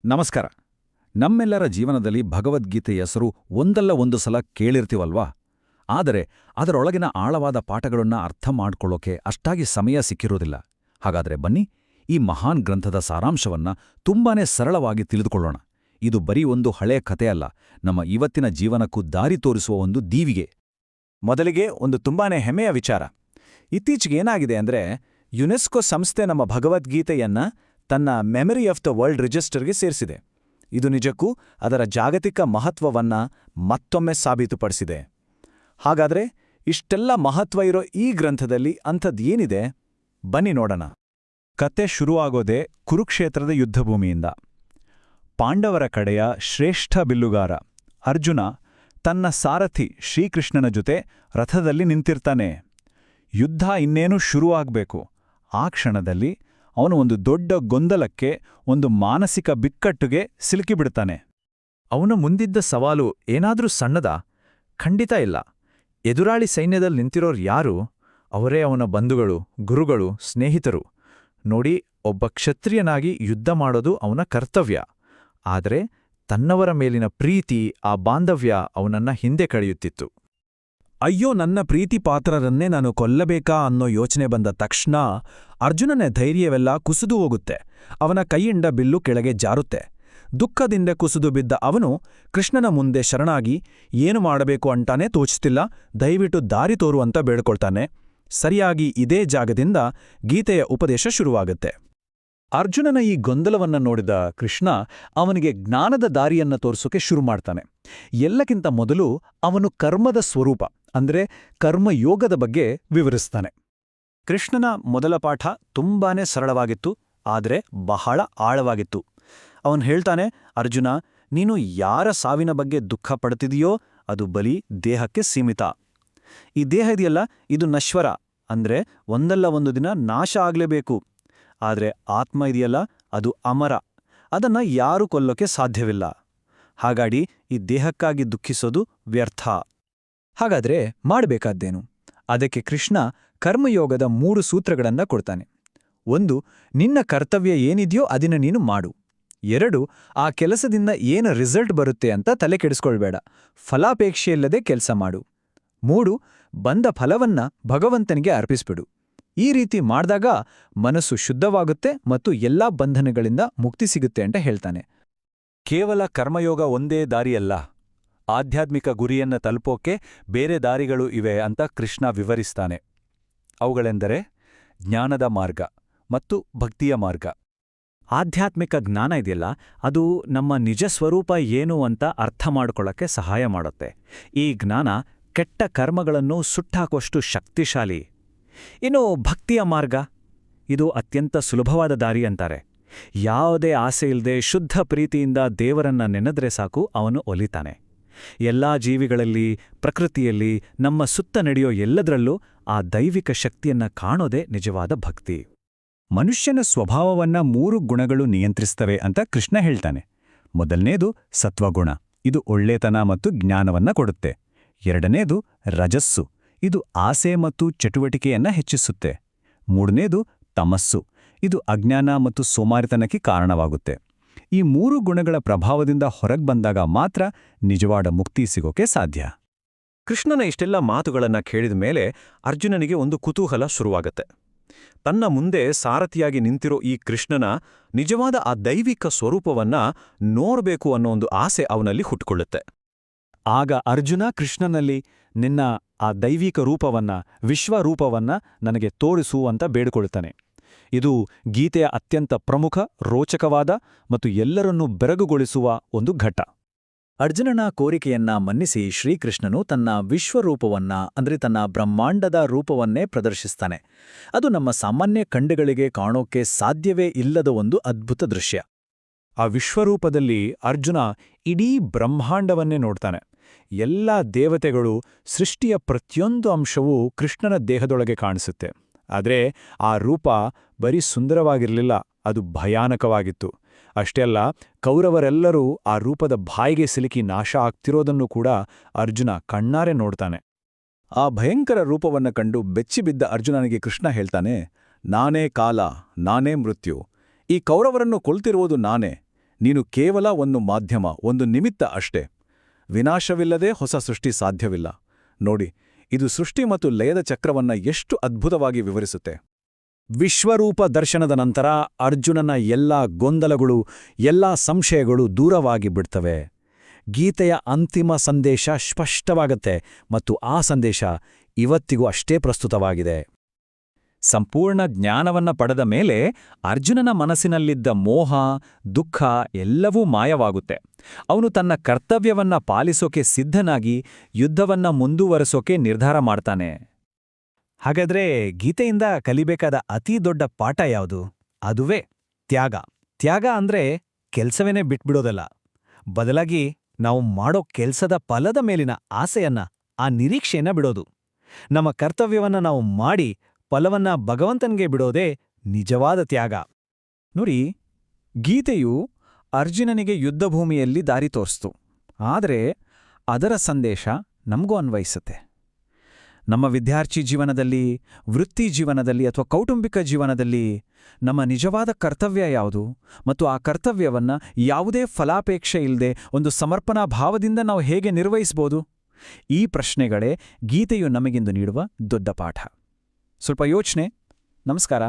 ನಮಸ್ಕಾರ. ನಮ್ಮೆಲ್ಲರ ಜೀವನದಲ್ಲಿ ಭಗವದ್ಗೀತೆಯ ಹೆಸರು ಒಂದಲ್ಲ ಒಂದು ಸಲ ಕೇಳಿರ್ತೀವಲ್ವಾ? ಆದರೆ ಅದರೊಳಗಿನ ಆಳವಾದ ಪಾಠಗಳನ್ನ ಅರ್ಥ ಮಾಡ್ಕೊಳ್ಳೋಕೆ ಅಷ್ಟಾಗಿ ಸಮಯ ಸಿಕ್ಕಿರೋದಿಲ್ಲ. ಹಾಗಾದ್ರೆ ಬನ್ನಿ, ಈ ಮಹಾನ್ ಗ್ರಂಥದ ಸಾರಾಂಶವನ್ನ ತುಂಬಾನೇ ಸರಳವಾಗಿ ತಿಳಿದುಕೊಳ್ಳೋಣ. ಇದು ಬರೀ ಒಂದು ಹಳೆ ಕಥೆ ಅಲ್ಲ, ನಮ್ಮ ಇವತ್ತಿನ ಜೀವನಕ್ಕೂ ದಾರಿ ತೋರಿಸುವ ಒಂದು ದೀವಿಗೆ. ಮೊದಲಿಗೆ ಒಂದು ತುಂಬಾನೇ ಹೆಮ್ಮೆಯ ವಿಚಾರ. ಇತ್ತೀಚೆಗೆ ಏನಾಗಿದೆ ಅಂದ್ರೆ, ಯುನೆಸ್ಕೋ ಸಂಸ್ಥೆ ನಮ್ಮ ಭಗವದ್ಗೀತೆಯನ್ನ ತನ್ನ ಮೆಮರಿ ಆಫ್ ದ ವರ್ಲ್ಡ್ ರಿಜಿಸ್ಟರ್ಗೆ ಸೇರಿಸಿದೆ. ಇದು ನಿಜಕ್ಕೂ ಅದರ ಜಾಗತಿಕ ಮಹತ್ವವನ್ನ ಮತ್ತೊಮ್ಮೆ ಸಾಬೀತುಪಡಿಸಿದೆ. ಹಾಗಾದ್ರೆ ಇಷ್ಟೆಲ್ಲ ಮಹತ್ವ ಇರೋ ಈ ಗ್ರಂಥದಲ್ಲಿ ಅಂಥದ್ದೇನಿದೆ? ಬನ್ನಿ ನೋಡೋಣ. ಕತೆ ಶುರುವಾಗೋದೇ ಕುರುಕ್ಷೇತ್ರದ ಯುದ್ಧಭೂಮಿಯಿಂದ. ಪಾಂಡವರ ಕಡೆಯ ಶ್ರೇಷ್ಠ ಬಿಲ್ಲುಗಾರ ಅರ್ಜುನ ತನ್ನ ಸಾರಥಿ ಶ್ರೀಕೃಷ್ಣನ ಜೊತೆ ರಥದಲ್ಲಿ ನಿಂತಿರ್ತಾನೆ. ಯುದ್ಧ ಇನ್ನೇನು ಶುರುವಾಗಬೇಕು. ಆ ಕ್ಷಣದಲ್ಲಿ ಅವನು ಒಂದು ದೊಡ್ಡ ಗೊಂದಲಕ್ಕೆ, ಒಂದು ಮಾನಸಿಕ ಬಿಕ್ಕಟ್ಟುಗೆ ಸಿಲುಕಿಬಿಡ್ತಾನೆ. ಅವನ ಮುಂದಿದ್ದ ಸವಾಲು ಏನಾದ್ರೂ ಸಣ್ಣದಾ? ಖಂಡಿತ ಇಲ್ಲ. ಎದುರಾಳಿ ಸೈನ್ಯದಲ್ಲಿ ನಿಂತಿರೋರು ಯಾರು? ಅವರೇ ಅವನ ಬಂಧುಗಳು, ಗುರುಗಳು, ಸ್ನೇಹಿತರು. ನೋಡಿ, ಒಬ್ಬ ಕ್ಷತ್ರಿಯನಾಗಿ ಯುದ್ಧ ಮಾಡೋದು ಅವನ ಕರ್ತವ್ಯ. ಆದರೆ ತನ್ನವರ ಮೇಲಿನ ಪ್ರೀತಿ, ಆ ಬಾಂಧವ್ಯ ಅವನನ್ನ ಹಿಂದೆ ಕಳೆಯುತ್ತಿತ್ತು. ಅಯ್ಯೋ, ನನ್ನ ಪ್ರೀತಿ ಪಾತ್ರರನ್ನೇ ನಾನು ಕೊಲ್ಲಬೇಕಾ ಅನ್ನೋ ಯೋಚನೆ ಬಂದ ತಕ್ಷಣ ಅರ್ಜುನನ ಧೈರ್ಯವೆಲ್ಲ ಕುಸಿದು ಹೋಗುತ್ತೆ. ಅವನ ಕೈಯಿಂದ ಬಿಲ್ಲು ಕೆಳಗೆ ಜಾರುತ್ತೆ. ದುಃಖದಿಂದ ಕುಸಿದು ಬಿದ್ದ ಅವನು ಕೃಷ್ಣನ ಮುಂದೆ ಶರಣಾಗಿ ಏನು ಮಾಡಬೇಕು ಅಂತಾನೇ ತೋಚುತ್ತಿಲ್ಲ, ದಯವಿಟ್ಟು ದಾರಿ ತೋರು ಅಂತ ಬೇಡ್ಕೊಳ್ತಾನೆ. ಸರಿಯಾಗಿ ಇದೇ ಜಾಗದಿಂದ ಗೀತೆಯ ಉಪದೇಶ ಶುರುವಾಗುತ್ತೆ. ಅರ್ಜುನನ ಈ ಗೊಂದಲವನ್ನ ನೋಡಿದ ಕೃಷ್ಣ ಅವನಿಗೆ ಜ್ಞಾನದ ದಾರಿಯನ್ನ ತೋರಿಸೋಕೆ ಶುರು ಮಾಡ್ತಾನೆ. ಎಲ್ಲಕ್ಕಿಂತ ಮೊದಲು ಅವನು ಕರ್ಮದ ಸ್ವರೂಪ ಅಂದ್ರೆ ಕರ್ಮಯೋಗದ ಬಗ್ಗೆ ವಿವರಿಸ್ತಾನೆ. ಕೃಷ್ಣನ ಮೊದಲ ಪಾಠ ತುಂಬಾನೇ ಸರಳವಾಗಿತ್ತು, ಆದರೆ ಬಹಳ ಆಳವಾಗಿತ್ತು. ಅವನು ಹೇಳ್ತಾನೆ, ಅರ್ಜುನ, ನೀನು ಯಾರ ಸಾವಿನ ಬಗ್ಗೆ ದುಃಖ ಪಡ್ತಿದೆಯೋ ಅದು ಬಲಿ ದೇಹಕ್ಕೆ ಸೀಮಿತ. ಈ ದೇಹ ಇದೆಯಲ್ಲ, ಇದು ನಶ್ವರ, ಅಂದ್ರೆ ಒಂದಲ್ಲ ಒಂದು ದಿನ ನಾಶ ಆಗ್ಲೇಬೇಕು. ಆದರೆ ಆತ್ಮ ಇದೆಯಲ್ಲ, ಅದು ಅಮರ, ಅದನ್ನ ಯಾರೂ ಕೊಲ್ಲೋಕೆ ಸಾಧ್ಯವಿಲ್ಲ. ಹಾಗಾಗಿ ಈ ದೇಹಕ್ಕಾಗಿ ದುಃಖಿಸೋದು ವ್ಯರ್ಥ. ಹಾಗಾದ್ರೆ ಮಾಡಬೇಕಾದ್ದೇನು? ಅದಕ್ಕೆ ಕೃಷ್ಣ ಕರ್ಮಯೋಗದ 3 ಸೂತ್ರಗಳನ್ನ ಕೊಡ್ತಾನೆ. 1, ನಿನ್ನ ಕರ್ತವ್ಯ ಏನಿದೆಯೋ ಅದನ್ನ ನೀನು ಮಾಡು. 2, ಆ ಕೆಲಸದಿಂದ ಏನು ರಿಸಲ್ಟ್ ಬರುತ್ತೆ ಅಂತ ತಲೆ ಕೆಡಿಸ್ಕೊಳ್ಬೇಡ, ಫಲಾಪೇಕ್ಷೆಯಿಲ್ಲದೆ ಕೆಲಸ ಮಾಡು. 3, ಬಂದ ಫಲವನ್ನ ಭಗವಂತನಿಗೆ ಅರ್ಪಿಸ್ಬಿಡು. ಈ ರೀತಿ ಮಾಡಿದಾಗ ಮನಸ್ಸು ಶುದ್ಧವಾಗುತ್ತೆ ಮತ್ತು ಎಲ್ಲಾ ಬಂಧನಗಳಿಂದ ಮುಕ್ತಿ ಸಿಗುತ್ತೆ ಅಂತ ಹೇಳ್ತಾನೆ. ಕೇವಲ ಕರ್ಮಯೋಗ ಒಂದೇ ದಾರಿಯಲ್ಲ, ಆಧ್ಯಾತ್ಮಿಕ ಗುರಿಯನ್ನ ತಲುಪೋಕೆ ಬೇರೆ ದಾರಿಗಳು ಇವೆ ಅಂತ ಕೃಷ್ಣ ವಿವರಿಸ್ತಾನೆ. ಅವುಗಳೆಂದರೆ ಜ್ಞಾನದ ಮಾರ್ಗ ಮತ್ತು ಭಕ್ತಿಯ ಮಾರ್ಗ. ಆಧ್ಯಾತ್ಮಿಕ ಜ್ಞಾನ ಇದೆಯಲ್ಲ, ಅದು ನಮ್ಮ ನಿಜ ಸ್ವರೂಪ ಏನು ಅಂತ ಅರ್ಥ ಮಾಡ್ಕೊಳ್ಳೋಕ್ಕೆ ಸಹಾಯ ಮಾಡುತ್ತೆ. ಈ ಜ್ಞಾನ ಕೆಟ್ಟ ಕರ್ಮಗಳನ್ನು ಸುಟ್ಟಾಕುವಷ್ಟು ಶಕ್ತಿಶಾಲಿ. ಇನ್ನು ಭಕ್ತಿಯ ಮಾರ್ಗ, ಇದು ಅತ್ಯಂತ ಸುಲಭವಾದ ದಾರಿ ಅಂತಾರೆ. ಯಾವುದೇ ಆಸೆ ಇಲ್ಲದೆ ಶುದ್ಧ ಪ್ರೀತಿಯಿಂದ ದೇವರನ್ನ ನೆನೆದ್ರೆ ಸಾಕು, ಅವನು ಒಲಿತಾನೆ. ಎಲ್ಲಾ ಜೀವಿಗಳಲ್ಲಿ, ಪ್ರಕೃತಿಯಲ್ಲಿ, ನಮ್ಮ ಸುತ್ತ ನಡೆಯೋ ಎಲ್ಲದರಲ್ಲೂ ಆ ದೈವಿಕ ಶಕ್ತಿಯನ್ನ ಕಾಣೋದೇ ನಿಜವಾದ ಭಕ್ತಿ. ಮನುಷ್ಯನ ಸ್ವಭಾವವನ್ನ 3 ಗುಣಗಳು ನಿಯಂತ್ರಿಸ್ತವೆ ಅಂತ ಕೃಷ್ಣ ಹೇಳ್ತಾನೆ. ಮೊದಲನೇದು ಸತ್ವಗುಣ, ಇದು ಒಳ್ಳೆತನ ಮತ್ತು ಜ್ಞಾನವನ್ನ ಕೊಡುತ್ತೆ. 2ನೇದು ರಜಸ್ಸು, ಇದು ಆಸೆ ಮತ್ತು ಚಟುವಟಿಕೆಯನ್ನ ಹೆಚ್ಚಿಸುತ್ತೆ. 3ನೇದು ತಮಸ್ಸು, ಇದು ಅಜ್ಞಾನ ಮತ್ತು ಸೋಮಾರಿತನಕ್ಕೆ ಕಾರಣವಾಗುತ್ತೆ. ಈ 3 ಗುಣಗಳ ಪ್ರಭಾವದಿಂದ ಹೊರಗ್ಬಂದಾಗ ಮಾತ್ರ ನಿಜವಾದ ಮುಕ್ತಿ ಸಿಗೋಕೆ ಸಾಧ್ಯ. ಕೃಷ್ಣನ ಇಷ್ಟೆಲ್ಲ ಮಾತುಗಳನ್ನ ಕೇಳಿದ ಮೇಲೆ ಅರ್ಜುನನಿಗೆ ಒಂದು ಕುತೂಹಲ ಶುರುವಾಗತ್ತೆ. ತನ್ನ ಮುಂದೆ ಸಾರಥಿಯಾಗಿ ನಿಂತಿರೋ ಈ ಕೃಷ್ಣನ ನಿಜವಾದ ಆ ದೈವಿಕ ಸ್ವರೂಪವನ್ನ ನೋಡ್ಬೇಕು ಅನ್ನೋ ಒಂದು ಆಸೆ ಅವನಲ್ಲಿ ಹುಟ್ಟುಕೊಳ್ಳುತ್ತೆ. ಆಗ ಅರ್ಜುನ ಕೃಷ್ಣನಲ್ಲಿ, ನಿನ್ನ ಆ ದೈವಿಕ ರೂಪವನ್ನ, ವಿಶ್ವರೂಪವನ್ನ ನನಗೆ ತೋರಿಸು ಅಂತ ಬೇಡಿಕೊಳ್ಳುತ್ತಾನೆ. ಇದು ಗೀತೆಯ ಅತ್ಯಂತ ಪ್ರಮುಖ, ರೋಚಕವಾದ ಮತ್ತು ಎಲ್ಲರನ್ನೂ ಬೆರಗುಗೊಳಿಸುವ ಒಂದು ಘಟ್ಟ. ಅರ್ಜುನನ ಕೋರಿಕೆಯನ್ನ ಮನ್ನಿಸಿ ಶ್ರೀಕೃಷ್ಣನು ತನ್ನ ವಿಶ್ವರೂಪವನ್ನ, ಅಂದ್ರೆ ತನ್ನ ಬ್ರಹ್ಮಾಂಡದ ರೂಪವನ್ನೇ ಪ್ರದರ್ಶಿಸ್ತಾನೆ. ಅದು ನಮ್ಮ ಸಾಮಾನ್ಯ ಕಣ್ಣುಗಳಿಗೆ ಕಾಣೋಕೆ ಸಾಧ್ಯವೇ ಇಲ್ಲದ ಒಂದು ಅದ್ಭುತ ದೃಶ್ಯ. ಆ ವಿಶ್ವರೂಪದಲ್ಲಿ ಅರ್ಜುನ ಇಡೀ ಬ್ರಹ್ಮಾಂಡವನ್ನೇ ನೋಡ್ತಾನೆ. ಎಲ್ಲಾ ದೇವತೆಗಳು, ಸೃಷ್ಟಿಯ ಪ್ರತಿಯೊಂದು ಅಂಶವೂ ಕೃಷ್ಣನ ದೇಹದೊಳಗೆ ಕಾಣಿಸುತ್ತೆ. ಆದರೆ ಆ ರೂಪ ಬರೀ ಸುಂದರವಾಗಿರಲಿಲ್ಲ, ಅದು ಭಯಾನಕವಾಗಿತ್ತು. ಅಷ್ಟೇ ಅಲ್ಲ, ಕೌರವರೆಲ್ಲರೂ ಆ ರೂಪದ ಬಾಯಿಗೆ ಸಿಲುಕಿ ನಾಶ ಆಗ್ತಿರೋದನ್ನು ಕೂಡ ಅರ್ಜುನ ಕಣ್ಣಾರೆ ನೋಡ್ತಾನೆ. ಆ ಭಯಂಕರ ರೂಪವನ್ನು ಕಂಡು ಬೆಚ್ಚಿಬಿದ್ದ ಅರ್ಜುನನಿಗೆ ಕೃಷ್ಣ ಹೇಳ್ತಾನೆ, ನಾನೇ ಕಾಲ, ನಾನೇ ಮೃತ್ಯು, ಈ ಕೌರವರನ್ನು ಕೊಲ್ತಿರುವುದು ನಾನೇ. ನೀನು ಕೇವಲ ಒಂದು ಮಾಧ್ಯಮ, ಒಂದು ನಿಮಿತ್ತ ಅಷ್ಟೇ. ವಿನಾಶವಿಲ್ಲದೆ ಹೊಸ ಸೃಷ್ಟಿ ಸಾಧ್ಯವಿಲ್ಲ. ನೋಡಿ, ಇದು ಸೃಷ್ಟಿ ಮತ್ತು ಲಯದ ಚಕ್ರವನ್ನ ಎಷ್ಟು ಅದ್ಭುತವಾಗಿ ವಿವರಿಸುತ್ತೆ. ವಿಶ್ವರೂಪ ದರ್ಶನದ ನಂತರ ಅರ್ಜುನನ ಎಲ್ಲಾ ಗೊಂದಲಗಳು, ಎಲ್ಲಾ ಸಂಶಯಗಳು ದೂರವಾಗಿ ಬಿಡ್ತವೆ. ಗೀತೆಯ ಅಂತಿಮ ಸಂದೇಶ ಸ್ಪಷ್ಟವಾಗತ್ತೆ ಮತ್ತು ಆ ಸಂದೇಶ ಇವತ್ತಿಗೂ ಅಷ್ಟೇ ಪ್ರಸ್ತುತವಾಗಿದೆ. ಸಂಪೂರ್ಣ ಜ್ಞಾನವನ್ನ ಪಡೆದ ಮೇಲೆ ಅರ್ಜುನನ ಮನಸ್ಸಿನಲ್ಲಿದ್ದ ಮೋಹ, ದುಃಖ ಎಲ್ಲವೂ ಮಾಯವಾಗುತ್ತೆ. ಅವನು ತನ್ನ ಕರ್ತವ್ಯವನ್ನ ಪಾಲಿಸೋಕೆ ಸಿದ್ಧನಾಗಿ ಯುದ್ಧವನ್ನ ಮುಂದುವರೆಸೋಕೆ ನಿರ್ಧಾರ ಮಾಡ್ತಾನೆ. ಹಾಗಾದ್ರೆ ಗೀತೆಯಿಂದ ಕಲಿಬೇಕಾದ ಅತೀ ದೊಡ್ಡ ಪಾಠ ಯಾವುದು? ಅದುವೇ ತ್ಯಾಗ. ತ್ಯಾಗ ಅಂದ್ರೆ ಕೆಲ್ಸವೇನೇ ಬಿಟ್ಬಿಡೋದಲ್ಲ. ಬದಲಾಗಿ ನಾವು ಮಾಡೋ ಕೆಲ್ಸದ ಫಲದ ಮೇಲಿನ ಆಸೆಯನ್ನ, ಆ ನಿರೀಕ್ಷೆಯನ್ನ ಬಿಡೋದು. ನಮ್ಮ ಕರ್ತವ್ಯವನ್ನ ನಾವು ಮಾಡಿ ಫಲವನ್ನ ಭಗವಂತನ್ಗೆ ಬಿಡೋದೇ ನಿಜವಾದ ತ್ಯಾಗ. ನೋಡಿ, ಗೀತೆಯು ಅರ್ಜುನನಿಗೆ ಯುದ್ಧಭೂಮಿಯಲ್ಲಿ ದಾರಿ ತೋರಿಸ್ತು. ಆದರೆ ಅದರ ಸಂದೇಶ ನಮಗೂ ಅನ್ವಯಿಸುತ್ತೆ. ನಮ್ಮ ವಿದ್ಯಾರ್ಥಿ ಜೀವನದಲ್ಲಿ, ವೃತ್ತಿ ಜೀವನದಲ್ಲಿ ಅಥವಾ ಕೌಟುಂಬಿಕ ಜೀವನದಲ್ಲಿ ನಮ್ಮ ನಿಜವಾದ ಕರ್ತವ್ಯ ಯಾವುದು ಮತ್ತು ಆ ಕರ್ತವ್ಯವನ್ನ ಯಾವುದೇ ಫಲಾಪೇಕ್ಷೆ ಇಲ್ಲದೆ ಒಂದು ಸಮರ್ಪಣಾ ಭಾವದಿಂದ ನಾವು ಹೇಗೆ ನಿರ್ವಹಿಸ್ಬೋದು? ಈ ಪ್ರಶ್ನೆಗಳೇ ಗೀತೆಯು ನಮಗಿಂದು ನೀಡುವ ದೊಡ್ಡ ಪಾಠ. ಸ್ವಲ್ಪ ಯೋಚನೆ. ನಮಸ್ಕಾರ.